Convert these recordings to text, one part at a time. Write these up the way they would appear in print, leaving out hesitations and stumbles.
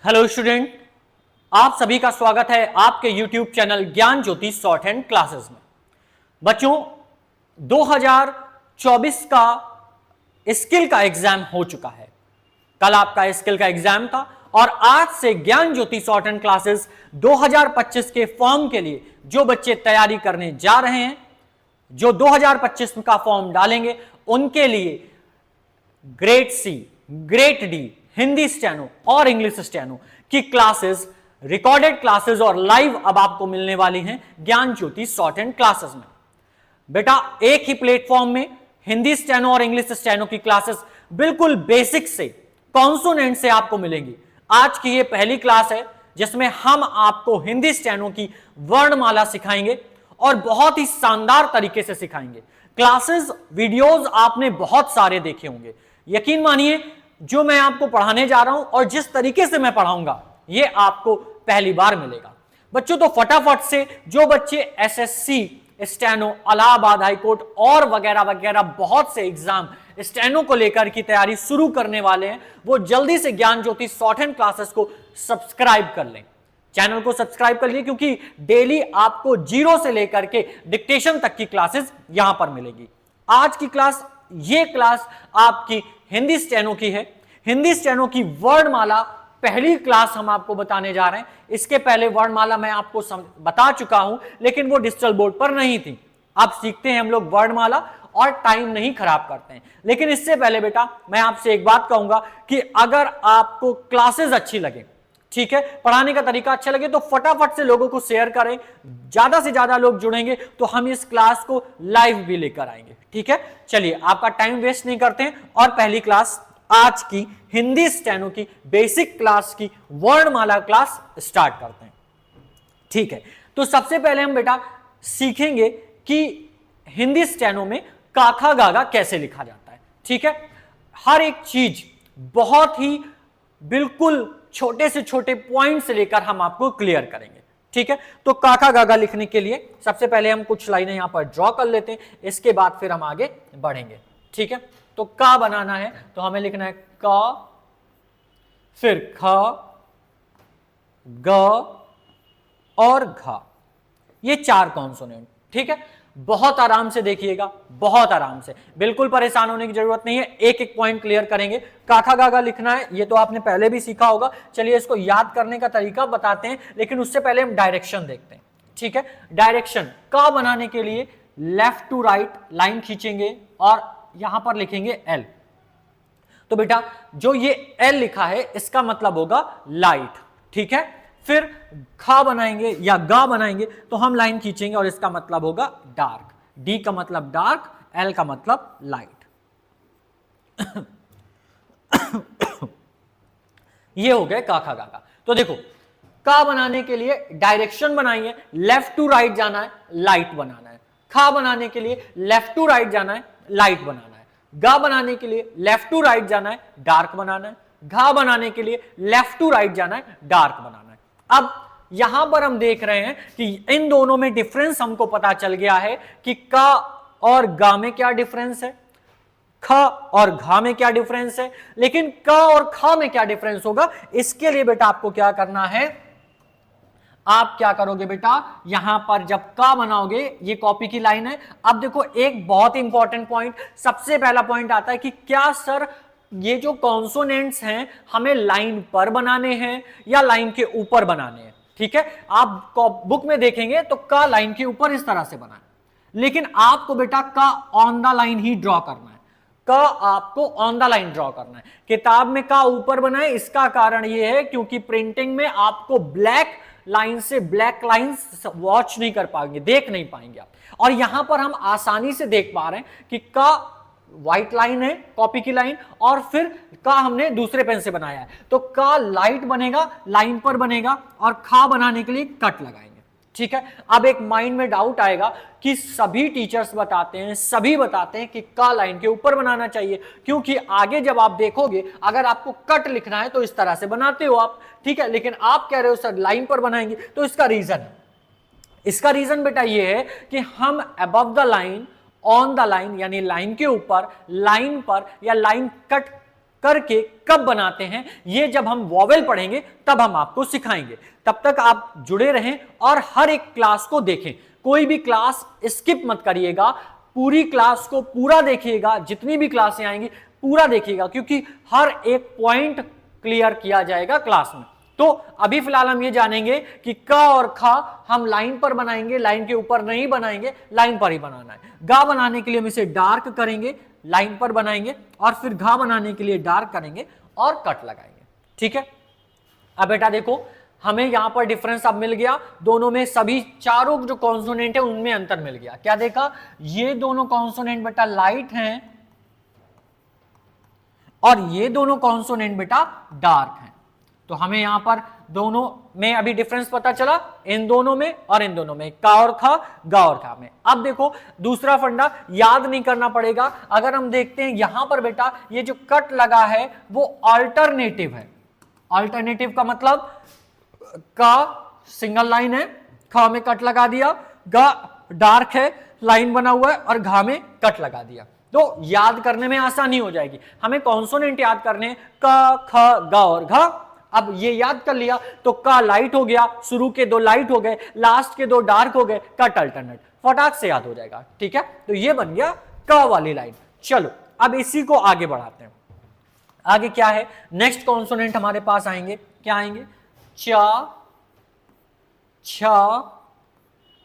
Hello student, आप सभी का स्वागत है आपके YouTube चैनल ज्ञान ज्योति शॉर्ट हैंड क्लासेस में। बच्चों, 2024 का स्किल का एग्जाम हो चुका है। कल आपका स्किल का एग्जाम था और आज से ज्ञान ज्योति शॉर्ट हैंड क्लासेस 2025 के फॉर्म के लिए जो बच्चे तैयारी करने जा रहे हैं, जो 2025 का फॉर्म डालेंगे, उनके लिए grade C, grade D, Hindi steno और इंग्लिश स्टेनो की क्लासेस, रिकॉर्डेड क्लासेस और लाइव अब आपको मिलने वाली हैं ज्ञान ज्योति शॉर्ट हैंड क्लासेस में। बेटा, एक ही प्लेटफॉर्म में हिंदी स्टेनो और इंग्लिश स्टेनो की क्लासेस बिल्कुल बेसिक से, कॉन्सोनेंट से आपको मिलेंगी। आज की ये पहली क्लास है जिसमें हम आपको हिंदी स्टेनो की वर्णमाला सिखाएंगे और बहुत ही शानदार तरीके से सिखाएंगे। क्लासेस, वीडियोस आपने बहुत सारे देखे होंगे। यकीन मानिए, जो मैं आपको पढ़ाने जा रहा हूं और जिस तरीके से मैं पढ़ाऊंगा, ये आपको पहली बार मिलेगा। बच्चों, तो फटाफट से जो बच्चे एसएससी, स्टेनो, इलाहाबाद हाईकोर्ट और वगैरह वगैरह बहुत से एग्जाम स्टेनो को लेकर की तैयारी शुरू करने वाले हैं, वो जल्दी से ज्ञान ज्योति शॉर्ट हैंड क्लासेस को सब्सक्राइब कर लें। चैनल को सब्सक्राइब कर लीजिए, क्योंकि डेली आपको जीरो से लेकर के डिक्टेशन तक की क्लासेस यहां पर मिलेगी। आज की क्लास, ये क्लास आपकी हिंदी स्टेनो की है। हिंदी स्टेनो की वर्णमाला पहली क्लास हम आपको बताने जा रहे हैं। इसके पहले वर्णमाला मैं आपको बता चुका हूं, लेकिन वो डिजिटल बोर्ड पर नहीं थी। अब सीखते हैं हम लोग वर्णमाला और टाइम नहीं खराब करते हैं। लेकिन इससे पहले बेटा, मैं आपसे एक बात कहूंगा कि अगर आपको क्लासेस अच्छी लगे, ठीक है, पढ़ाने का तरीका अच्छा लगे, तो फटाफट से लोगों को शेयर करें। ज्यादा से ज्यादा लोग जुड़ेंगे तो हम इस क्लास को लाइव भी लेकर आएंगे। ठीक है, चलिए आपका टाइम वेस्ट नहीं करते हैं और पहली क्लास आज की हिंदी स्टेनो की बेसिक क्लास की वर्णमाला क्लास स्टार्ट करते हैं। ठीक है, तो सबसे पहले हम बेटा सीखेंगे कि हिंदी स्टेनो में काखा गागा कैसे लिखा जाता है। ठीक है, हर एक चीज बहुत ही बिल्कुल छोटे से छोटे पॉइंट से लेकर हम आपको क्लियर करेंगे। ठीक है, तो काका गागा लिखने के लिए सबसे पहले हम कुछ लाइनें यहां पर ड्रॉ कर लेते हैं, इसके बाद फिर हम आगे बढ़ेंगे। ठीक है, तो का बनाना है तो हमें लिखना है का, फिर ख, ग और घ, ये चार कॉन्सोनेंट। ठीक है, बहुत आराम से देखिएगा, बहुत आराम से, बिल्कुल परेशान होने की जरूरत नहीं है। एक एक पॉइंट क्लियर करेंगे। काखा गागा लिखना है, ये तो आपने पहले भी सीखा होगा। चलिए इसको याद करने का तरीका बताते हैं, लेकिन उससे पहले हम डायरेक्शन देखते हैं। ठीक है, डायरेक्शन का बनाने के लिए लेफ्ट टू राइट लाइन खींचेंगे और यहां पर लिखेंगे एल। तो बेटा, जो ये एल लिखा है इसका मतलब होगा लाइट। ठीक है, फिर खा बनाएंगे या गा बनाएंगे तो हम लाइन खींचेंगे और इसका मतलब होगा डार्क। डी का मतलब डार्क, एल का मतलब लाइट। ये हो गए काखा गागा। तो देखो, का बनाने के लिए डायरेक्शन बनाइए, लेफ्ट टू राइट जाना है, लाइट बनाना है। खा बनाने के लिए लेफ्ट टू राइट जाना है, लाइट बनाना है। गा बनाने के लिए लेफ्ट टू राइट जाना है, डार्क बनाना है। घा बनाने के लिए लेफ्ट टू राइट जाना है, डार्क बनाना है। अब यहां पर हम देख रहे हैं कि इन दोनों में डिफरेंस हमको पता चल गया है कि का और गा में क्या डिफरेंस है, ख और घा में क्या डिफरेंस है, लेकिन क और ख में क्या डिफरेंस होगा, इसके लिए बेटा आपको क्या करना है, आप क्या करोगे बेटा, यहां पर जब का बनाओगे, ये कॉपी की लाइन है। अब देखो, एक बहुत इंपॉर्टेंट पॉइंट, सबसे पहला पॉइंट आता है कि क्या सर ये जो कॉन्सोनेंट्स हैं हमें लाइन पर बनाने हैं या लाइन के ऊपर बनाने हैं। ठीक है, आप बुक में देखेंगे तो का लाइन के ऊपर इस तरह से बना है, लेकिन आपको बेटा का on the line he draw करना है। का आपको ऑन द लाइन ड्रॉ करना है। किताब में का ऊपर बना है, इसका कारण यह है क्योंकि प्रिंटिंग में आपको ब्लैक लाइन से ब्लैक लाइन वॉच नहीं कर पाएंगे, देख नहीं पाएंगे आप। और यहां पर हम आसानी से देख पा रहे हैं कि का व्हाइट लाइन है, कॉपी की लाइन, और फिर का हमने दूसरे पेन से बनाया है, तो का लाइट बनेगा, लाइन पर बनेगा, और खा बनाने के लिए कट लगाएंगे। ठीक है, अब एक माइंड में डाउट आएगा कि सभी टीचर्स बताते हैं, सभी बताते हैं कि का लाइन के ऊपर बनाना चाहिए, क्योंकि आगे जब आप देखोगे अगर आपको कट लिखना है तो इस तरह से बनाते हो आप। ठीक है, लेकिन आप कह रहे हो सर लाइन पर बनाएंगे, तो इसका रीजन बेटा ये है कि हम above the line, on the line, यानी लाइन के ऊपर, लाइन पर या लाइन कट करके कब बनाते हैं, ये जब हम वॉवेल पढ़ेंगे तब हम आपको सिखाएंगे। तब तक आप जुड़े रहें और हर एक क्लास को देखें, कोई भी क्लास स्किप मत करिएगा, पूरी क्लास को पूरा देखिएगा, जितनी भी क्लासें आएंगी पूरा देखिएगा, क्योंकि हर एक पॉइंट क्लियर किया जाएगा क्लास में। तो अभी फिलहाल हम ये जानेंगे कि क और ख हम लाइन पर बनाएंगे, लाइन के ऊपर नहीं बनाएंगे, लाइन पर ही बनाना है। गा बनाने के लिए हम इसे डार्क करेंगे, लाइन पर बनाएंगे, और फिर घा बनाने के लिए डार्क करेंगे और कट लगाएंगे। ठीक है, अब बेटा देखो हमें यहां पर डिफरेंस अब मिल गया, दोनों में सभी चारों जो कॉन्सोनेंट है उनमें अंतर मिल गया। क्या देखा, ये दोनों कॉन्सोनेंट बेटा लाइट हैं और ये दोनों कॉन्सोनेंट बेटा डार्क हैं। तो हमें यहां पर दोनों में अभी डिफरेंस पता चला, इन दोनों में और इन दोनों में, का और खा, गा और खा में। अब देखो दूसरा फंडा याद नहीं करना पड़ेगा। अगर हम देखते हैं यहां पर बेटा ये जो कट लगा है वो अल्टरनेटिव है। अल्टरनेटिव का मतलब का सिंगल लाइन है, खा में कट लगा दिया, गा डार्क है, लाइन बना हुआ है, और घा में कट लगा दिया। तो याद करने में आसानी हो जाएगी। हमें कॉन्सोनेंट याद करने, का, ख, गा और घा। अब ये याद कर लिया तो का लाइट हो गया, शुरू के 2 लाइट हो गए, लास्ट के 2 डार्क हो गए, कट अल्टरनेट, फटाक से याद हो जाएगा। ठीक है, तो ये बन गया का वाली लाइन। चलो अब इसी को आगे बढ़ाते हैं। आगे क्या है, नेक्स्ट कॉन्सोनेंट हमारे पास आएंगे, क्या आएंगे, च, छ,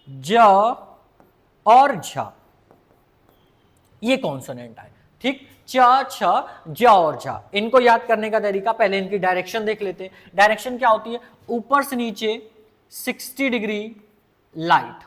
ज और झ, ये कॉन्सोनेंट आए। ठीक, च, छ, ज और झ। इनको याद करने का तरीका, पहले इनकी डायरेक्शन देख लेते हैं। डायरेक्शन क्या होती है, ऊपर से नीचे 60 डिग्री लाइट,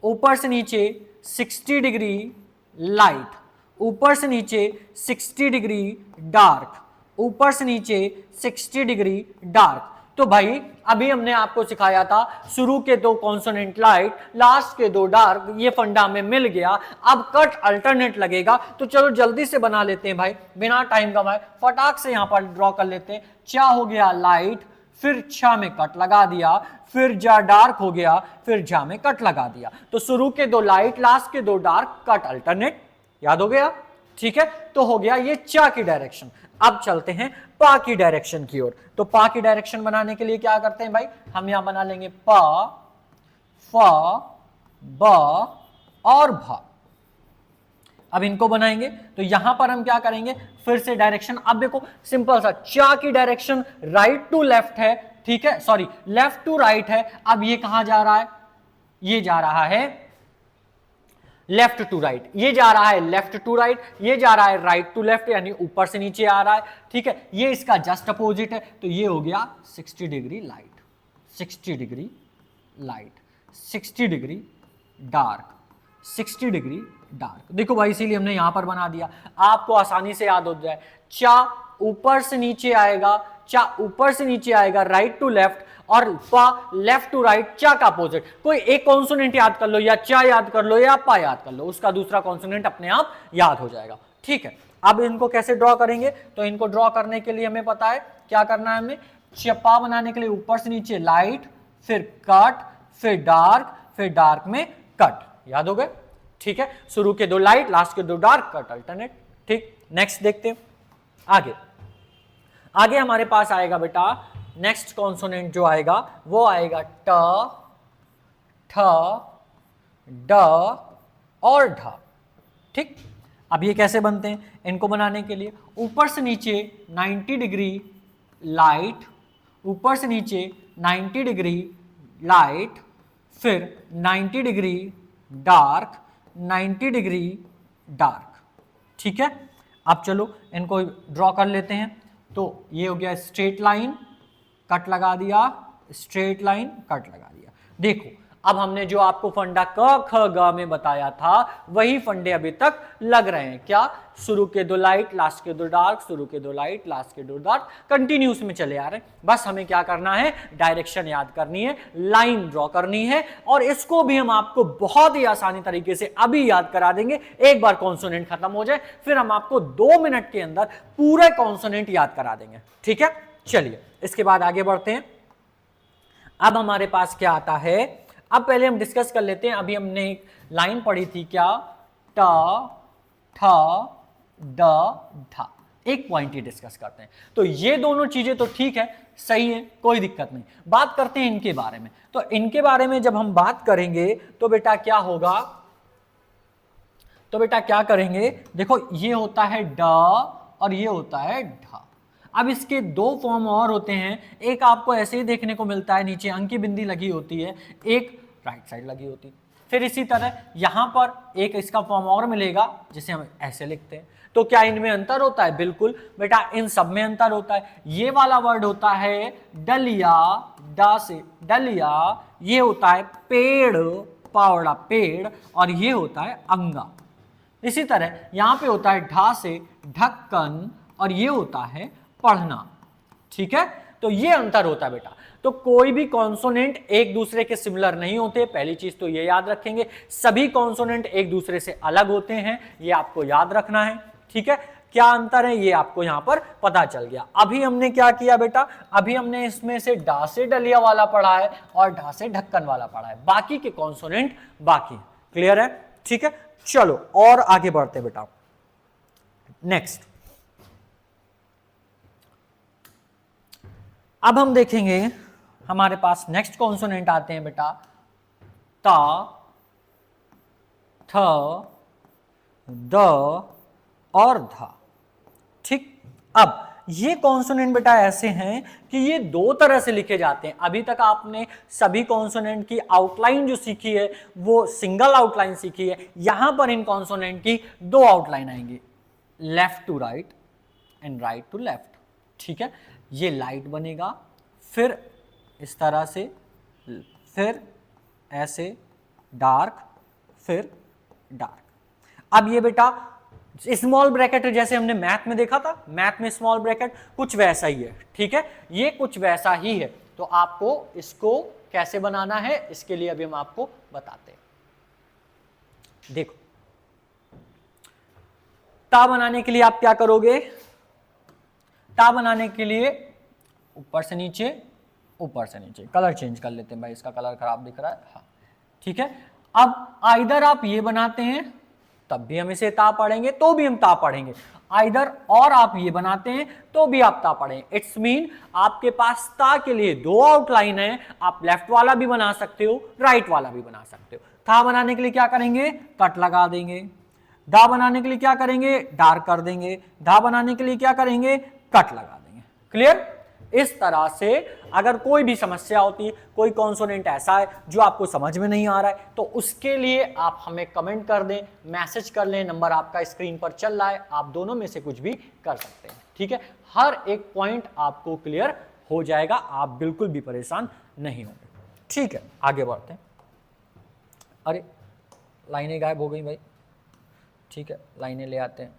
ऊपर से नीचे 60 डिग्री लाइट, ऊपर से नीचे 60 डिग्री डार्क, ऊपर से नीचे 60 डिग्री डार्क। तो भाई अभी हमने आपको सिखाया था शुरू के 2 कॉन्सोनेंट लाइट, लास्ट के 2 डार्क, ये फंडा में मिल गया। अब कट अल्टरनेट लगेगा, तो चलो जल्दी से बना लेते हैं भाई, बिना टाइम गवाए फटाक से यहां पर ड्रॉ कर लेते हैं। चा हो गया लाइट, फिर छा में कट लगा दिया, फिर जा डार्क हो गया, फिर झा में कट लगा दिया। तो शुरू के 2 लाइट, लास्ट के 2 डार्क, कट अल्टरनेट, याद हो गया। ठीक है, तो हो गया ये चा की डायरेक्शन। अब चलते हैं पा की डायरेक्शन की ओर। तो पा की डायरेक्शन बनाने के लिए क्या करते हैं भाई, हम यहां बना लेंगे पा, फ, ब और भ। अब इनको बनाएंगे तो यहां पर हम क्या करेंगे, फिर से डायरेक्शन। अब देखो सिंपल सा, चा की डायरेक्शन राइट टू लेफ्ट है, ठीक है, सॉरी लेफ्ट टू राइट है। अब ये कहां जा रहा है, ये जा रहा है लेफ्ट टू राइट, ये जा रहा है लेफ्ट टू राइट, ये जा रहा है राइट टू लेफ्ट, यानी ऊपर से नीचे आ रहा है। ठीक है, ये इसका जस्ट अपोजिट है, तो ये हो गया 60 degree light, 60 degree light, 60 degree dark, 60 degree dark. देखो भाई इसीलिए हमने यहां पर बना दिया, आपको आसानी से याद हो जाए। चा ऊपर से नीचे आएगा, चा ऊपर से नीचे आएगा राइट टू लेफ्ट, और पा लेफ्ट टू राइट, चा का अपोजिट। कोई एक कॉन्सोनेंट याद कर लो, या चा याद कर लो, या पा याद कर लो, उसका दूसरा कॉन्सोनेंट अपने आप याद हो जाएगा। ठीक है, अब इनको कैसे ड्रॉ करेंगे, तो इनको ड्रॉ करने के लिए हमें पता है क्या करना है। हमें पा बनाने के लिए ऊपर से नीचे लाइट, फिर कट, फिर डार्क, फिर डार्क में कट, याद हो गए। ठीक है, शुरू के 2 लाइट, लास्ट के 2 डार्क, कट अल्टरनेट। ठीक, नेक्स्ट देखते हैं आगे। आगे हमारे पास आएगा बेटा नेक्स्ट कॉन्सोनेंट जो आएगा वो आएगा ट, ठ, ड और ढ। ठीक, अब ये कैसे बनते हैं, इनको बनाने के लिए ऊपर से नीचे 90 डिग्री लाइट, ऊपर से नीचे 90 डिग्री लाइट, फिर 90 डिग्री डार्क, 90 डिग्री डार्क। ठीक है, अब चलो इनको ड्रॉ कर लेते हैं। तो ये हो गया स्ट्रेट लाइन, कट लगा दिया, स्ट्रेट लाइन, कट लगा दिया। देखो अब हमने जो आपको फंडा क ख ग में बताया था वही फंडे अभी तक लग रहे हैं। क्या, शुरू के 2 लाइट, लास्ट के 2 डार्क, शुरू के 2 लाइट, लास्ट के 2 डार्क, कंटिन्यूस में चले आ रहे हैं। बस हमें क्या करना है, डायरेक्शन याद करनी है, लाइन ड्रॉ करनी है, और इसको भी हम आपको बहुत ही आसानी तरीके से अभी याद करा देंगे। एक बार कॉन्सोनेंट खत्म हो जाए फिर हम आपको 2 मिनट के अंदर पूरे कॉन्सोनेंट याद करा देंगे। ठीक है, चलिए इसके बाद आगे बढ़ते हैं। अब हमारे पास क्या आता है, अब पहले हम डिस्कस कर लेते हैं। अभी हमने एक लाइन पढ़ी थी, क्या, ट, ठ, ड, ढ। एक पॉइंट ही डिस्कस करते हैं। तो ये दोनों चीजें तो ठीक है, सही है, कोई दिक्कत नहीं। बात करते हैं इनके बारे में। तो इनके बारे में जब हम बात करेंगे तो बेटा क्या होगा, तो बेटा क्या करेंगे, देखो ये होता है ड और ये होता है ढ। अब इसके दो फॉर्म और होते हैं, एक आपको ऐसे ही देखने को मिलता है, नीचे अंकी बिंदी लगी होती है, एक राइट साइड लगी होती है। फिर इसी तरह यहां पर एक इसका फॉर्म और मिलेगा जिसे हम ऐसे लिखते हैं। तो क्या इनमें अंतर होता है? बिल्कुल बेटा, इन सब में अंतर होता है। ये वाला वर्ड होता है डलिया, डा से डलिया, ये होता है पेड़, पावड़ा पेड़, और ये होता है अंगा। इसी तरह यहां पे होता है ढा से ढक्कन, और ये होता है पढ़ना। ठीक है, तो ये अंतर होता है बेटा। तो कोई भी कॉन्सोनेंट एक दूसरे के सिमिलर नहीं होते, पहली चीज तो ये याद रखेंगे। सभी कॉन्सोनेंट एक दूसरे से अलग होते हैं, ये आपको याद रखना है। ठीक है, क्या अंतर है ये आपको यहां पर पता चल गया। अभी हमने क्या किया बेटा, अभी हमने इसमें से डा से डलिया वाला पढ़ा है और ढा से ढक्कन वाला पढ़ा है, बाकी के कॉन्सोनेंट बाकी। क्लियर है? ठीक है, चलो और आगे बढ़ते बेटा। नेक्स्ट अब हम देखेंगे, हमारे पास नेक्स्ट कॉन्सोनेंट आते हैं बेटा ता, थ, द और धा। ठीक, अब ये कॉन्सोनेंट बेटा ऐसे हैं कि ये दो तरह से लिखे जाते हैं। अभी तक आपने सभी कॉन्सोनेंट की आउटलाइन जो सीखी है वो सिंगल आउटलाइन सीखी है। यहां पर इन कॉन्सोनेंट की दो आउटलाइन आएंगी, left to right and right to left. ठीक है, ये लाइट बनेगा, फिर इस तरह से, फिर ऐसे डार्क, फिर डार्क। अब ये बेटा स्मॉल ब्रैकेट जैसे हमने मैथ में देखा था, मैथ में स्मॉल ब्रैकेट कुछ वैसा ही है। ठीक है, ये कुछ वैसा ही है। तो आपको इसको कैसे बनाना है, इसके लिए अभी हम आपको बताते हैं। देखो, ता बनाने के लिए आप क्या करोगे, ता बनाने के लिए ऊपर से नीचे, ऊपर से नीचे, कलर चेंज कर लेते हैं भाई, इसका कलर खराब दिख रहा है। हाँ ठीक है, अब आइदर आप ये बनाते हैं तब भी हम इसे ता पढ़ेंगे, तो भी हम ता पढ़ेंगे, आइदर और आप ये बनाते हैं तो भी आप ता पढ़ेंगे। इट्स मीन आपके पास ता के लिए दो आउटलाइन है, आप लेफ्ट वाला भी बना सकते हो, राइट वाला भी बना सकते हो। था बनाने के लिए क्या करेंगे, कट लगा देंगे। दा बनाने के लिए क्या करेंगे, डार्क कर देंगे। धा बनाने के लिए क्या करेंगे, कट लगा देंगे। क्लियर? इस तरह से अगर कोई भी समस्या होती है, कोई कॉन्सोनेंट ऐसा है जो आपको समझ में नहीं आ रहा है, तो उसके लिए आप हमें कमेंट कर दें, मैसेज कर लें, नंबर आपका स्क्रीन पर चल रहा है, आप दोनों में से कुछ भी कर सकते हैं। ठीक है, हर एक पॉइंट आपको क्लियर हो जाएगा, आप बिल्कुल भी परेशान नहीं होंगे। ठीक है, आगे बढ़ते हैं। अरे लाइनें गायब हो गई भाई। ठीक है, लाइनें ले आते हैं।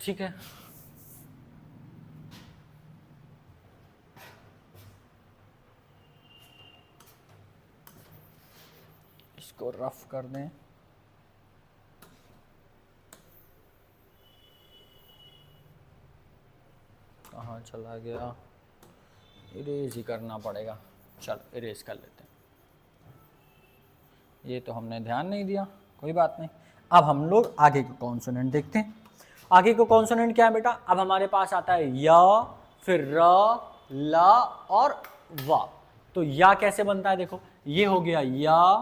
ठीक है, इसको रफ कर दें। कहाँ चला गया, इरेज ही करना पड़ेगा। चल इरेज कर लेते हैं, ये तो हमने ध्यान नहीं दिया, कोई बात नहीं। अब हम लोग आगे के कॉन्सोनेंट देखते हैं। आगे को कॉन्सोनेंट क्या है बेटा, अब हमारे पास आता है य, फिर र, ल और व। तो या कैसे बनता है, देखो ये हो गया या,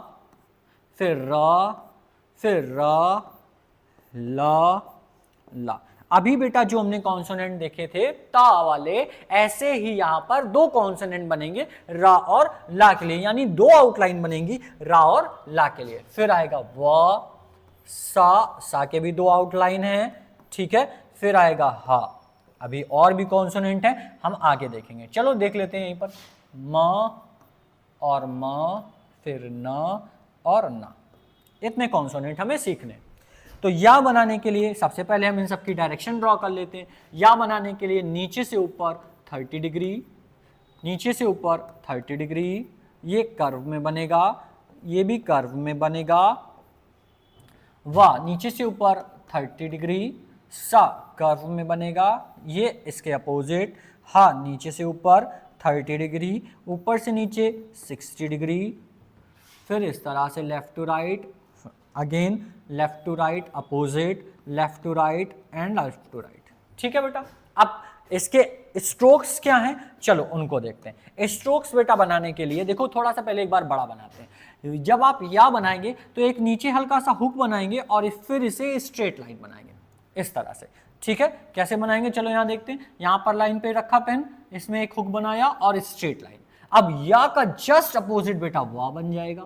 फिर र, फिर र, ल, ला। अभी बेटा जो हमने कॉन्सोनेंट देखे थे ता वाले, ऐसे ही यहां पर दो कॉन्सोनेंट बनेंगे रा और ला के लिए, यानी दो आउटलाइन बनेंगी रा और ला के लिए। फिर आएगा व, सा के भी दो आउटलाइन है। ठीक है, फिर आएगा हा। अभी और भी कॉन्सोनेंट है, हम आगे देखेंगे। चलो देख लेते हैं यहीं पर, म और म, फिर न और ना। इतने कॉन्सोनेंट हमें सीखने। तो या बनाने के लिए सबसे पहले हम इन सब की डायरेक्शन ड्रॉ कर लेते हैं। या बनाने के लिए नीचे से ऊपर 30 डिग्री, नीचे से ऊपर 30 डिग्री, ये कर्व में बनेगा, ये भी कर्व में बनेगा। वा नीचे से ऊपर 30 डिग्री, सा कर्व में बनेगा, ये इसके अपोजिट। हा नीचे से ऊपर 30 डिग्री, ऊपर से नीचे 60 डिग्री। फिर इस तरह से left to right, again left to right, opposite, left to right and left to right. ठीक है बेटा, अब इसके स्ट्रोक्स क्या हैं, चलो उनको देखते हैं। स्ट्रोक्स बेटा बनाने के लिए देखो, थोड़ा सा पहले एक बार बड़ा बनाते हैं। जब आप या बनाएंगे तो एक नीचे हल्का सा हुक बनाएंगे और फिर इसे स्ट्रेट लाइन बनाएंगे इस तरह से। ठीक है, कैसे बनाएंगे चलो यहां देखते हैं। यहां पर लाइन पे रखा पेन, इसमें एक हुक बनाया और स्ट्रेट लाइन। अब या का जस्ट अपोजिट बेटा वाह बन जाएगा।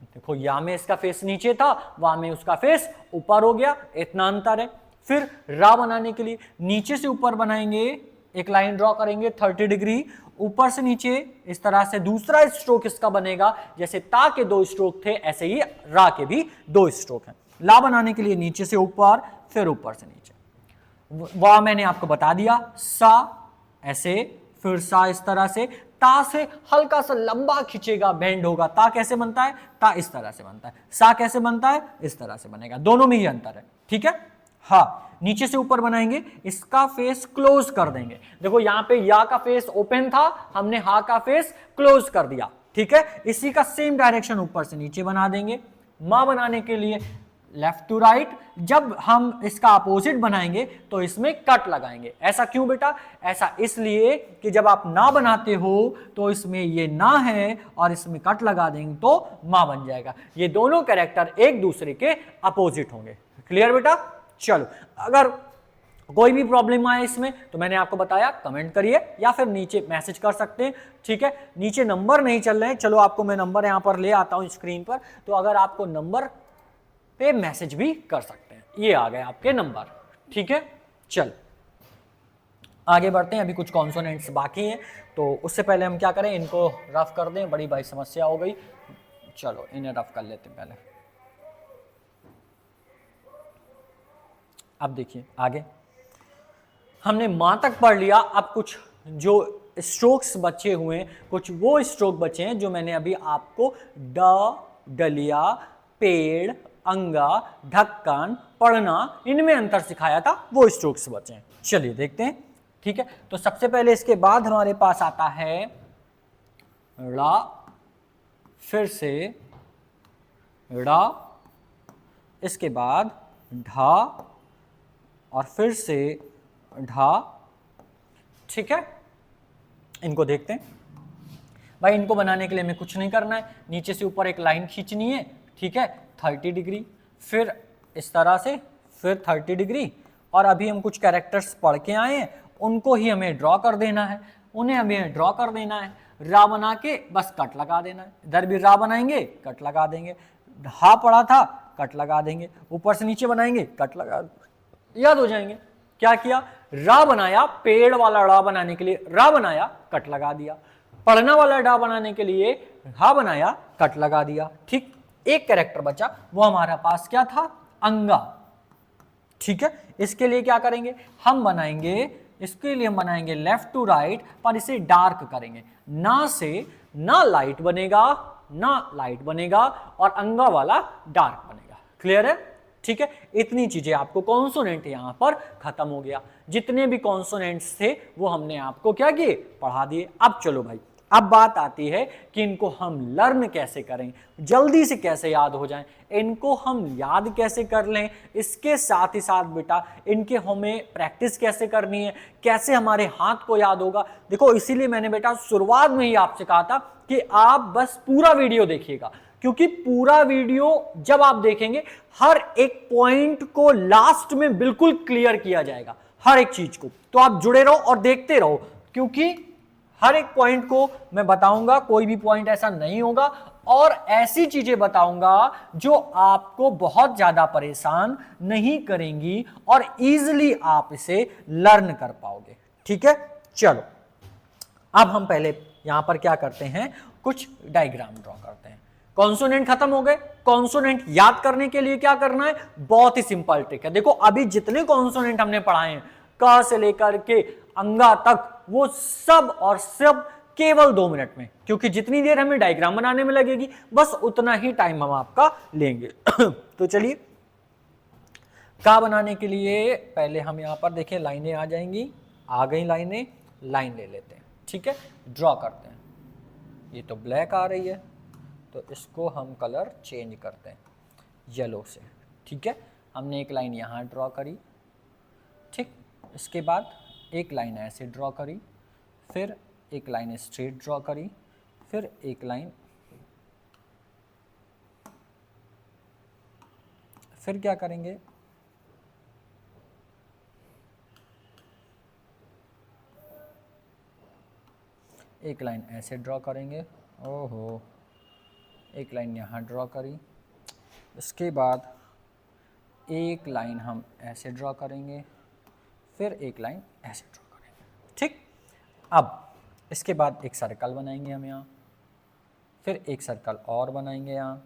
देखो या में इसका फेस नीचे था, वाह में उसका फेस ऊपर हो गया, इतना अंतर है। फिर रा बनाने के लिए नीचे से ऊपर बनाएंगे, एक लाइन ड्रॉ करेंगे 30 डिग्री, ऊपर से नीचे इस तरह से। दूसरा स्ट्रोक इसका बनेगा, जैसे ता के 2 स्ट्रोक थे ऐसे ही रा के भी 2 स्ट्रोक हैं। ला बनाने के लिए नीचे से ऊपर, फिर ऊपर से नीचे। वाह मैंने आपको बता दिया, सा ऐसे, फिर सा इस तरह से। ता से हल्का सा लंबा खींचेगा, बेंड होगा। ता कैसे बनता है, ता इस तरह से बनता है। सा कैसे बनता है, इस तरह से बनेगा। दोनों में ही अंतर है। ठीक है, हाँ नीचे से ऊपर बनाएंगे, इसका फेस क्लोज कर देंगे। देखो यहां पे या का फेस ओपन था, हमने हा का फेस क्लोज कर दिया। ठीक है, इसी का सेम डायरेक्शन ऊपर से नीचे बना देंगे। मा बनाने के लिए लेफ्ट टू राइट, जब हम इसका अपोजिट बनाएंगे तो इसमें कट लगाएंगे। ऐसा क्यों बेटा, ऐसा इसलिए कि जब आप ना बनाते हो तो इसमें ये ना है और इसमें कट लगा देंगे तो मा बन जाएगा। ये दोनों कैरेक्टर एक दूसरे के अपोजिट होंगे। क्लियर बेटा, चलो अगर कोई भी प्रॉब्लम आए इसमें तो मैंने आपको बताया, कमेंट करिए या फिर नीचे मैसेज कर सकते हैं। ठीक है, नीचे नंबर नहीं चल रहे हैं, चलो आपको मैं नंबर यहां पर ले आता हूं स्क्रीन पर, तो अगर आपको नंबर पे मैसेज भी कर सकते हैं। ये आ गए आपके नंबर। ठीक है, चल आगे बढ़ते हैं, अभी कुछ कॉन्सोनेंट्स बाकी हैं, तो उससे पहले हम क्या करें, इनको रफ कर दें। बड़ी भाई समस्या हो गई, चलो इन्हें रफ कर लेते हैं पहले। अब देखिए आगे हमने मां तक पढ़ लिया। अब कुछ जो स्ट्रोक्स बचे हुए हैं, कुछ वो स्ट्रोक बचे हैं जो मैंने अभी आपको ड, डलिया, पेड़, अंगा, ढक्कन, पढ़ना, इनमें अंतर सिखाया था, वो स्ट्रोक्स बचे हैं। चलिए देखते हैं। ठीक है, तो सबसे पहले इसके बाद हमारे पास आता है ड़ा, फिर से ड़ा, इसके बाद ढा और फिर से ढा। ठीक है, इनको देखते हैं भाई। इनको बनाने के लिए हमें कुछ नहीं करना है, नीचे से ऊपर एक लाइन खींचनी है। ठीक है, 30 डिग्री, फिर इस तरह से, फिर 30 डिग्री। और अभी हम कुछ कैरेक्टर्स पढ़ के आए हैं, उनको ही हमें ड्रॉ कर देना है, उन्हें हमें ड्रॉ कर देना है। रा बना के बस कट लगा देना है। इधर भी रा बनाएंगे, कट लगा देंगे। हा पढ़ा था, कट लगा देंगे। ऊपर से नीचे बनाएंगे, कट लगा, याद हो जाएंगे। क्या किया, रा बनाया, पेड़ वाला रा बनाने के लिए रा बनाया, कट लगा दिया। पढ़ना वाला डा बनाने के लिए हा बनाया, कट लगा दिया। ठीक, एक कैरेक्टर बचा, वो हमारा पास क्या था, अंगा। ठीक है, इसके लिए क्या करेंगे, हम बनाएंगे, इसके लिए हम बनाएंगे लेफ्ट टू राइट, पर इसे डार्क करेंगे। ना से ना लाइट बनेगा, ना लाइट बनेगा, और अंगा वाला डार्क बनेगा। क्लियर है। ठीक है, इतनी चीजें आपको कॉन्सोनेंट यहां पर खत्म हो गया। जितने भी कॉन्सोनेंट्स थे वो हमने आपको क्या किए, पढ़ा दिए। अब चलो भाई, अब बात आती है कि इनको हम लर्न कैसे करें, जल्दी से कैसे याद हो जाएं, इनको हम याद कैसे कर लें। इसके साथ ही साथ बेटा इनके हमें प्रैक्टिस कैसे करनी है, कैसे हमारे हाथ को याद होगा। देखो इसीलिए मैंने बेटा शुरुआत में ही आपसे कहा था कि आप बस पूरा वीडियो देखिएगा, क्योंकि पूरा वीडियो जब आप देखेंगे हर एक पॉइंट को लास्ट में बिल्कुल क्लियर किया जाएगा, हर एक चीज को। तो आप जुड़े रहो और देखते रहो, क्योंकि हर एक पॉइंट को मैं बताऊंगा, कोई भी पॉइंट ऐसा नहीं होगा, और ऐसी चीजें बताऊंगा जो आपको बहुत ज्यादा परेशान नहीं करेंगी और इजीली आप इसे लर्न कर पाओगे। ठीक है, चलो अब हम पहले यहां पर क्या करते हैं, कुछ डायग्राम ड्रॉ करते हैं। कॉन्सोनेंट खत्म हो गए। कॉन्सोनेंट याद करने के लिए क्या करना है, बहुत ही सिंपल ट्रिक है। देखो अभी जितने कॉन्सोनेंट हमने पढ़ाए हैं, क से लेकर के अंगा तक, वो सब और सब केवल 2 मिनट में, क्योंकि जितनी देर हमें डायग्राम बनाने में लगेगी बस उतना ही टाइम हम आपका लेंगे। तो चलिए, का बनाने के लिए पहले हम यहां पर देखिए लाइनें आ जाएंगी, आ गई लाइनें, लाइन ले लेते हैं। ठीक है, ड्रॉ करते हैं। ये तो ब्लैक आ रही है, तो इसको हम कलर चेंज करते हैं येलो से। ठीक है, हमने एक लाइन यहाँ ड्रॉ करी, ठीक, इसके बाद एक लाइन ऐसे ड्रॉ करी, फिर एक लाइन स्ट्रेट ड्रॉ करी, फिर एक लाइन, फिर क्या करेंगे, एक लाइन ऐसे ड्रॉ करेंगे, ओहो, एक लाइन यहाँ ड्रॉ करी, इसके बाद एक लाइन हम ऐसे ड्रॉ करेंगे, फिर एक लाइन ऐसे ड्रॉ करेंगे। ठीक, अब इसके बाद एक सर्कल बनाएंगे हम यहाँ, फिर एक सर्कल और बनाएंगे यहाँ,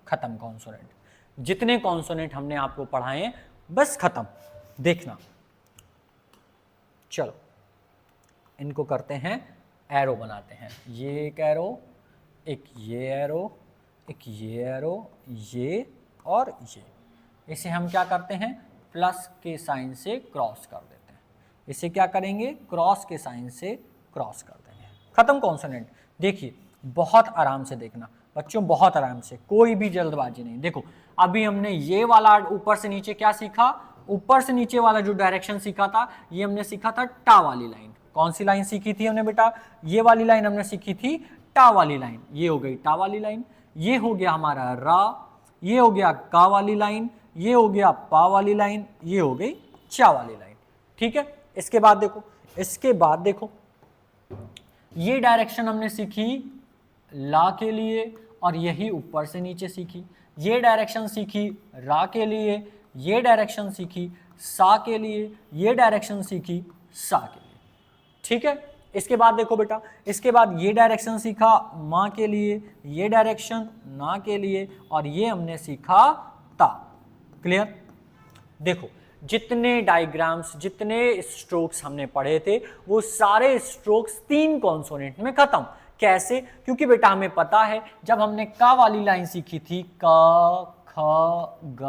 खत्म कॉन्सोनेंट। जितने कॉन्सोनेंट हमने आपको पढ़ाए हैं बस खत्म, देखना। चलो इनको करते हैं, एरो बनाते हैं, ये एक एरो, एक ये एरो, एक ये एरो, ये और ये, इसे हम क्या करते हैं, प्लस के साइन से क्रॉस कर देते हैं। इसे क्या करेंगे, क्रॉस के साइन से क्रॉस कर देंगे, खत्म कॉन्सोनेंट। देखिए बहुत आराम से देखना बच्चों, बहुत आराम से, कोई भी जल्दबाजी नहीं। देखो अभी हमने ये वाला ऊपर से नीचे क्या सीखा, ऊपर से नीचे वाला जो डायरेक्शन सीखा था, ये हमने सीखा था टा वाली लाइन। कौन सी लाइन सीखी थी हमने बेटा, ये वाली लाइन हमने सीखी थी, टा वाली लाइन। ये हो गई टा वाली लाइन, ये हो गया हमारा रा, ये हो गया का वाली लाइन, ये हो गया पा वाली लाइन, ये हो गई चा वाली लाइन। ठीक है, इसके बाद देखो, इसके बाद देखो, ये डायरेक्शन हमने सीखी ला के लिए और यही ऊपर से नीचे सीखी। ये डायरेक्शन सीखी रा के लिए, ये डायरेक्शन सीखी सा के लिए, ये डायरेक्शन सीखी सा के लिए। ठीक है, इसके बाद देखो बेटा, इसके बाद ये डायरेक्शन सीखा माँ के लिए, ये डायरेक्शन ना के लिए, और ये हमने सीखा ता। क्लियर? देखो जितने डायग्राम्स, जितने स्ट्रोक्स हमने पढ़े थे वो सारे स्ट्रोक्स 3 कॉन्सोनेंट में खत्म। कैसे? क्योंकि बेटा हमें पता है जब हमने का वाली लाइन सीखी थी, क ख ग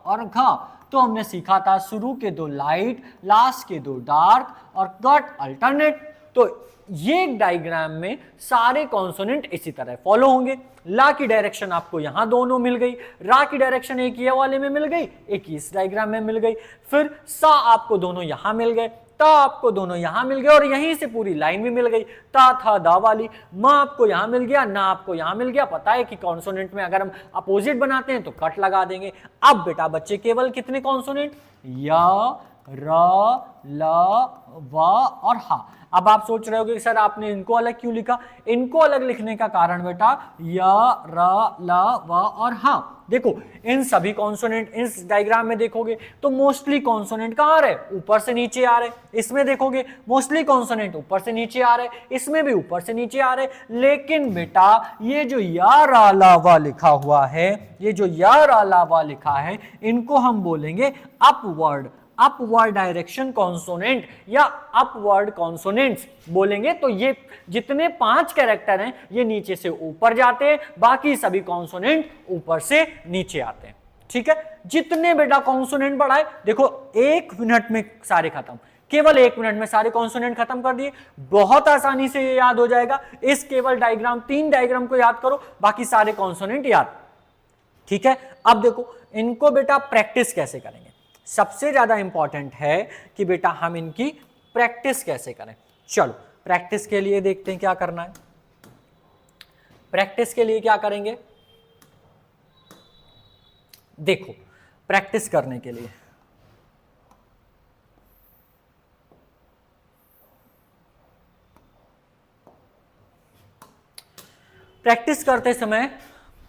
और घ, तो हमने सीखा था शुरू के 2 लाइट, लास्ट के 2 डार्क और कट अल्टरनेट। तो ये डायग्राम में सारे कॉन्सोनेंट इसी तरह फॉलो होंगे। ला की डायरेक्शन आपको यहां दोनों मिल गई, रा की डायरेक्शन एक ये वाले में मिल गई, एक इस डायग्राम में मिल गई, फिर सा आपको दोनों यहां मिल गए, ता आपको दोनों यहां मिल गए और यहीं से पूरी लाइन भी मिल गई, ता था दा वाली। मां आपको यहां मिल गया, ना आपको यहां मिल गया। पता है कि कॉन्सोनेंट में अगर हम अपोजिट बनाते हैं तो कट लगा देंगे। अब बेटा बच्चे केवल कितने कॉन्सोनेंट, या, र, ल, व और हा। अब आप सोच रहे होगे सर आपने इनको अलग क्यों लिखा? इनको अलग लिखने का कारण बेटा या, र, ल, व और हा। देखो इन सभी कॉन्सोनेंट इस डायग्राम में देखोगे तो मोस्टली कॉन्सोनेंट कहां आ रहे? ऊपर से नीचे आ रहे। इसमें देखोगे मोस्टली कॉन्सोनेंट ऊपर से नीचे आ रहे, इसमें भी ऊपर से नीचे आ रहे। लेकिन बेटा ये जो या, रा, ला, वा लिखा हुआ है, ये जो या, रा, ला, वा लिखा है, इनको हम बोलेंगे अपवर्ड, अपवर्ड डायरेक्शन कॉन्सोनेंट या अपवर्ड कॉन्सोनेंट्स बोलेंगे। तो ये जितने 5 कैरेक्टर हैं ये नीचे से ऊपर जाते हैं, बाकी सभी कॉन्सोनेंट ऊपर से नीचे आते हैं। ठीक है, जितने बेटा कॉन्सोनेंट बढ़ाए, देखो 1 मिनट में सारे खत्म, केवल 1 मिनट में सारे कॉन्सोनेंट खत्म कर दिए। बहुत आसानी से ये याद हो जाएगा। इस केवल डायग्राम 3 डायग्राम को याद करो, बाकी सारे कॉन्सोनेंट याद। ठीक है, अब देखो इनको बेटा प्रैक्टिस कैसे करेंगे। सबसे ज्यादा इंपॉर्टेंट है कि बेटा हम इनकी प्रैक्टिस कैसे करें। चलो प्रैक्टिस के लिए देखते हैं क्या करना है। प्रैक्टिस के लिए क्या करेंगे, देखो प्रैक्टिस करने के लिए प्रैक्टिस करते समय,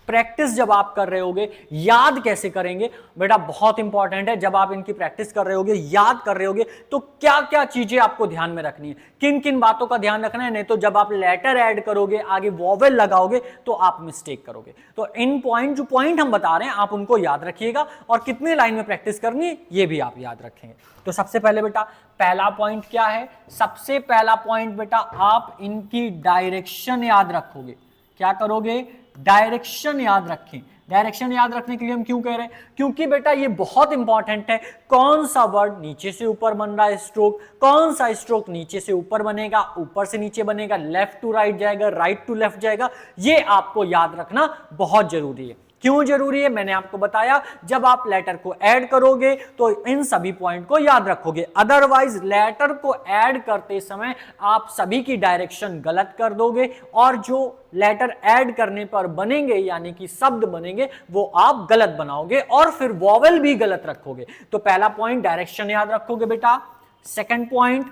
प्रैक्टिस जब आप कर रहे होगे याद कैसे करेंगे बेटा, बहुत इंपॉर्टेंट है। जब आप इनकी प्रैक्टिस कर रहे होगे, याद कर रहे होगे, तो क्या क्या चीजें आपको ध्यान में रखनी है, किन किन बातों का ध्यान रखना है। नहीं तो जब आप लेटर ऐड करोगे, आगे वॉवेल लगाओगे तो आप मिस्टेक करोगे। तो इन पॉइंट, जो पॉइंट हम बता रहे हैं आप उनको याद रखिएगा और कितने लाइन में प्रैक्टिस करनी है ये भी आप याद रखेंगे। तो सबसे पहले बेटा पहला पॉइंट क्या है, सबसे पहला पॉइंट बेटा आप इनकी डायरेक्शन याद रखोगे। क्या करोगे? डायरेक्शन याद रखें। डायरेक्शन याद रखने के लिए हम क्यों कह रहे हैं? क्योंकि बेटा ये बहुत इंपॉर्टेंट है, कौन सा वर्ड नीचे से ऊपर बन रहा है स्ट्रोक, कौन सा स्ट्रोक नीचे से ऊपर बनेगा, ऊपर से नीचे बनेगा, लेफ्ट टू राइट जाएगा, राइट टू लेफ्ट जाएगा, ये आपको याद रखना बहुत जरूरी है। क्यों जरूरी है? मैंने आपको बताया, जब आप लेटर को ऐड करोगे तो इन सभी पॉइंट को याद रखोगे, अदरवाइज लेटर को ऐड करते समय आप सभी की डायरेक्शन गलत कर दोगे और जो लेटर ऐड करने पर बनेंगे यानी कि शब्द बनेंगे वो आप गलत बनाओगे और फिर वॉवेल भी गलत रखोगे। तो पहला पॉइंट डायरेक्शन याद रखोगे बेटा। सेकंड पॉइंट,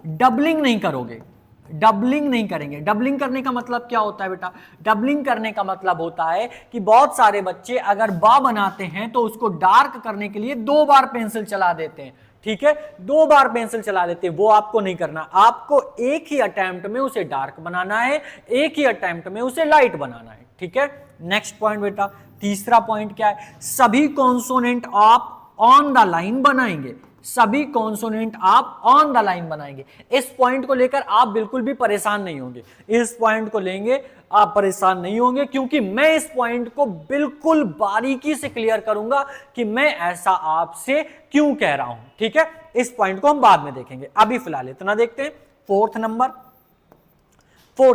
डबलिंग नहीं करोगे, डबलिंग नहीं करेंगे। डबलिंग करने का मतलब क्या होता है बेटा? डबलिंग करने का मतलब होता है कि बहुत सारे बच्चे अगर बा बनाते हैं तो उसको डार्क करने के लिए 2 बार पेंसिल चला देते हैं, ठीक है, 2 बार पेंसिल चला देते हैं, वो आपको नहीं करना। आपको एक ही अटेम्प्ट में उसे डार्क बनाना है, एक ही अटेम्प्ट में उसे लाइट बनाना है, ठीक है। नेक्स्ट पॉइंट बेटा, तीसरा पॉइंट क्या है? सभी कॉन्सोनेंट आप ऑन द लाइन बनाएंगे, सभी कॉन्सोनेंट आप ऑन द लाइन बनाएंगे। इस पॉइंट को लेकर आप बिल्कुल भी परेशान नहीं होंगे, इस पॉइंट को लेंगे आप परेशान नहीं होंगे, क्योंकि मैं इस पॉइंट को बिल्कुल बारीकी से क्लियर करूंगा कि मैं ऐसा आपसे क्यों कह रहा हूं, ठीक है। इस पॉइंट को हम बाद में देखेंगे, अभी फिलहाल इतना देखते हैं। फोर्थ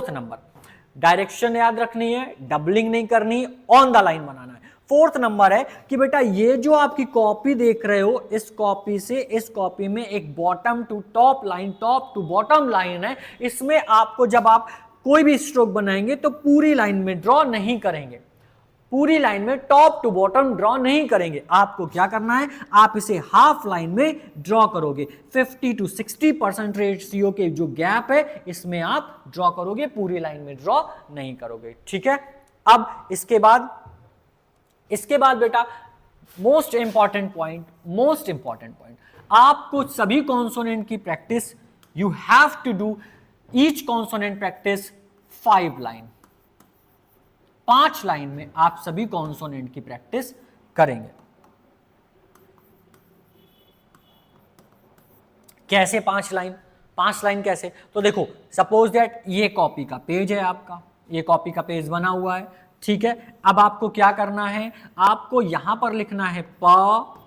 नंबर डायरेक्शन याद रखनी है, डबलिंग नहीं करनी, ऑन द लाइन बनाना है। फोर्थ नंबर है कि बेटा ये जो आपकी कॉपी देख रहे हो, इस कॉपी से इस कॉपी में एक bottom to top line, top to bottom line है। इसमें आपको जब आप कोई भी स्ट्रोक बनाएंगे तो पूरी लाइन में ड्रॉ नहीं करेंगे, पूरी लाइन में टॉप टू बॉटम ड्रॉ नहीं करेंगे। आपको क्या करना है? आप इसे हाफ लाइन में ड्रॉ करोगे। 50 to 60% रेशियो के जो गैप है इसमें आप ड्रॉ करोगे, पूरी लाइन में ड्रॉ नहीं करोगे, ठीक है। अब इसके बाद बेटा मोस्ट इंपॉर्टेंट पॉइंट, आपको सभी कॉन्सोनेंट की practice, you have to do each consonant practice 5 line, 5 line में आप सभी कॉन्सोनेंट की प्रैक्टिस करेंगे। कैसे 5 लाइन? 5 लाइन कैसे? तो देखो, सपोज दैट ये कॉपी का पेज है आपका, ये कॉपी का पेज बना हुआ है, ठीक है। अब आपको क्या करना है? आपको यहां पर लिखना है प,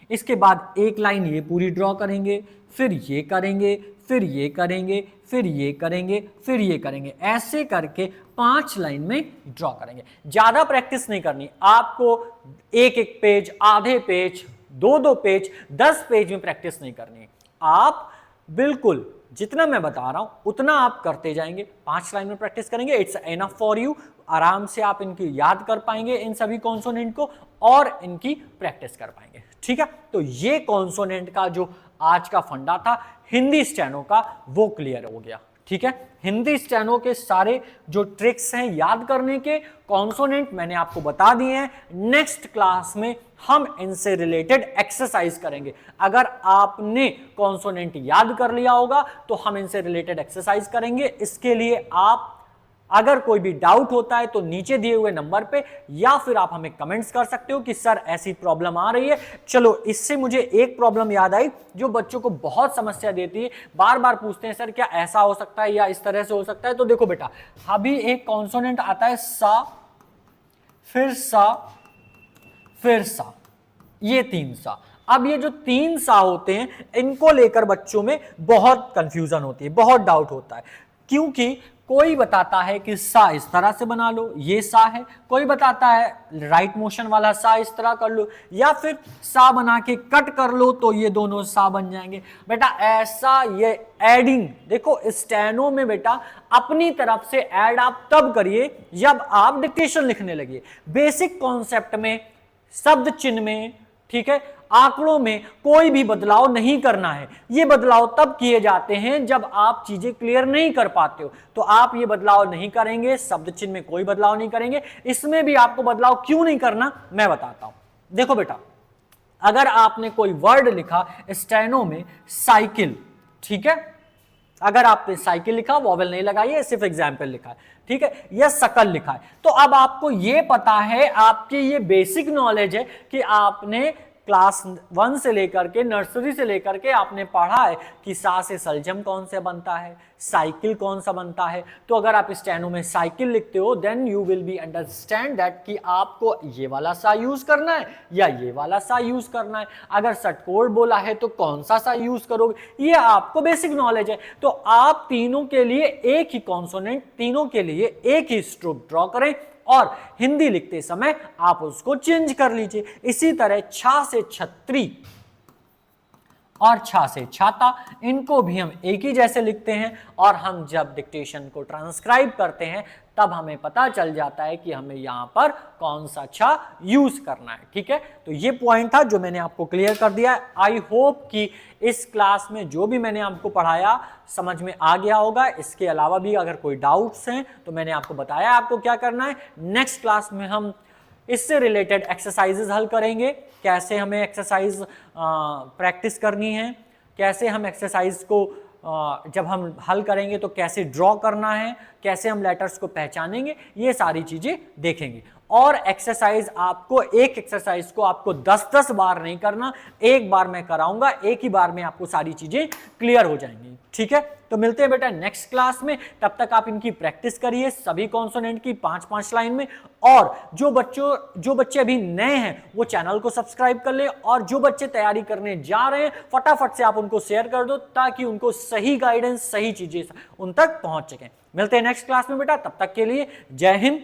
इसके बाद एक लाइन ये पूरी ड्रॉ करेंगे, फिर ये करेंगे, फिर ये करेंगे, फिर ये करेंगे, फिर ये करेंगे, ऐसे करके 5 लाइन में ड्रॉ करेंगे। ज्यादा प्रैक्टिस नहीं करनी आपको, एक एक पेज, आधे पेज, 2-2 पेज, 10 पेज में प्रैक्टिस नहीं करनी। आप बिल्कुल जितना मैं बता रहा हूं उतना आप करते जाएंगे, 5 लाइन में प्रैक्टिस करेंगे, इट्स एनफ फॉर यू। आराम से आप इनकी याद कर पाएंगे, इन सभी कॉन्सोनेंट को, और इनकी प्रैक्टिस कर पाएंगे, ठीक है। तो ये कॉन्सोनेंट का जो आज का फंडा था हिंदी स्टेनो का, वो क्लियर हो गया, ठीक है। हिंदी स्टेनो के सारे जो ट्रिक्स हैं याद करने के, कॉन्सोनेंट मैंने आपको बता दिए हैं। नेक्स्ट क्लास में हम इनसे रिलेटेड एक्सरसाइज करेंगे। अगर आपने कॉन्सोनेंट याद कर लिया होगा तो हम इनसे रिलेटेड एक्सरसाइज करेंगे। इसके लिए आप अगर कोई भी डाउट होता है तो नीचे दिए हुए नंबर पे, या फिर आप हमें कमेंट्स कर सकते हो कि सर ऐसी प्रॉब्लम आ रही है। चलो, इससे मुझे एक प्रॉब्लम याद आई जो बच्चों को बहुत समस्या देती है, बार बार पूछते हैं सर क्या ऐसा हो सकता है या इस तरह से हो सकता है। तो देखो बेटा, अभी एक कॉन्सोनेंट आता है सा, फिर सा, फिर सा, ये 3 सा। अब ये जो 3 सा होते हैं, इनको लेकर बच्चों में बहुत कंफ्यूजन होती है, बहुत डाउट होता है, क्योंकि कोई बताता है कि सा इस तरह से बना लो, ये सा है, कोई बताता है राइट मोशन वाला सा इस तरह कर लो, या फिर सा बना के कट कर लो तो ये दोनों सा बन जाएंगे। बेटा ऐसा, ये एडिंग देखो स्टेनो में बेटा अपनी तरफ से ऐड आप तब करिए जब आप डिक्टेशन लिखने लगिए। बेसिक कॉन्सेप्ट में, शब्द चिन्ह में, ठीक है, आंकड़ों में कोई भी बदलाव नहीं करना है। ये बदलाव तब किए जाते हैं जब आप चीजें क्लियर नहीं कर पाते हो, तो आप ये बदलाव नहीं करेंगे। शब्द चिन्ह में कोई बदलाव नहीं करेंगे, इसमें भी आपको बदलाव क्यों नहीं करना मैं बताता हूं। देखो बेटा, अगर आपने कोई वर्ड लिखा स्टेनो में साइकिल, ठीक है, अगर आपने साइकिल लिखा, वॉवेल नहीं लगाई है, सिर्फ एग्जाम्पल लिखा है, ठीक है, या शकल लिखा है, तो अब आपको ये पता है, आपकी ये बेसिक नॉलेज है कि आपने क्लास 1 से लेकर के, नर्सरी से लेकर के आपने पढ़ा है कि सा से सलजम कौन से बनता है, साइकिल कौन सा बनता है। तो अगर आप स्टेनो में साइकिल लिखते हो then you will be understand that कि आपको ये वाला सा यूज करना है या ये वाला सा यूज करना है। अगर षटकोण बोला है तो कौन सा सा यूज करोगे, ये आपको बेसिक नॉलेज है। तो आप तीनों के लिए एक ही कॉन्सोनेंट, तीनों के लिए एक ही स्ट्रोक ड्रॉ करें और हिंदी लिखते समय आप उसको चेंज कर लीजिए। इसी तरह छा से छतरी और छा से छाता, इनको भी हम एक ही जैसे लिखते हैं और हम जब डिक्टेशन को ट्रांसक्राइब करते हैं तब हमें पता चल जाता है कि हमें यहां पर कौन सा छा यूज करना है। ठीक है, तो ये पॉइंट था जो मैंने आपको क्लियर कर दिया है। आई होप कि इस क्लास में जो भी मैंने आपको पढ़ाया समझ में आ गया होगा। इसके अलावा भी अगर कोई डाउट्स हैं तो मैंने आपको बताया आपको क्या करना है। नेक्स्ट क्लास में हम इससे रिलेटेड एक्सरसाइजेज हल करेंगे, कैसे हमें एक्सरसाइज प्रैक्टिस करनी है, कैसे हम एक्सरसाइज को जब हम हल करेंगे तो कैसे ड्रॉ करना है, कैसे हम लेटर्स को पहचानेंगे, ये सारी चीजें देखेंगे। और एक्सरसाइज आपको, एक एक्सरसाइज को आपको 10-10 बार नहीं करना, एक बार मैं कराऊंगा, एक ही बार में आपको सारी चीजें क्लियर हो जाएंगी। ठीक है, तो मिलते हैं बेटा नेक्स्ट क्लास में। तब तक आप इनकी प्रैक्टिस करिए सभी कॉन्सोनेंट की 5-5 लाइन में। और जो बच्चे अभी नए हैं वो चैनल को सब्सक्राइब कर ले, और जो बच्चे तैयारी करने जा रहे हैं फटाफट से आप उनको शेयर कर दो ताकि उनको सही गाइडेंस, सही चीजें उन तक पहुंच सकें। मिलते हैं नेक्स्ट क्लास में बेटा, तब तक के लिए जय हिंद,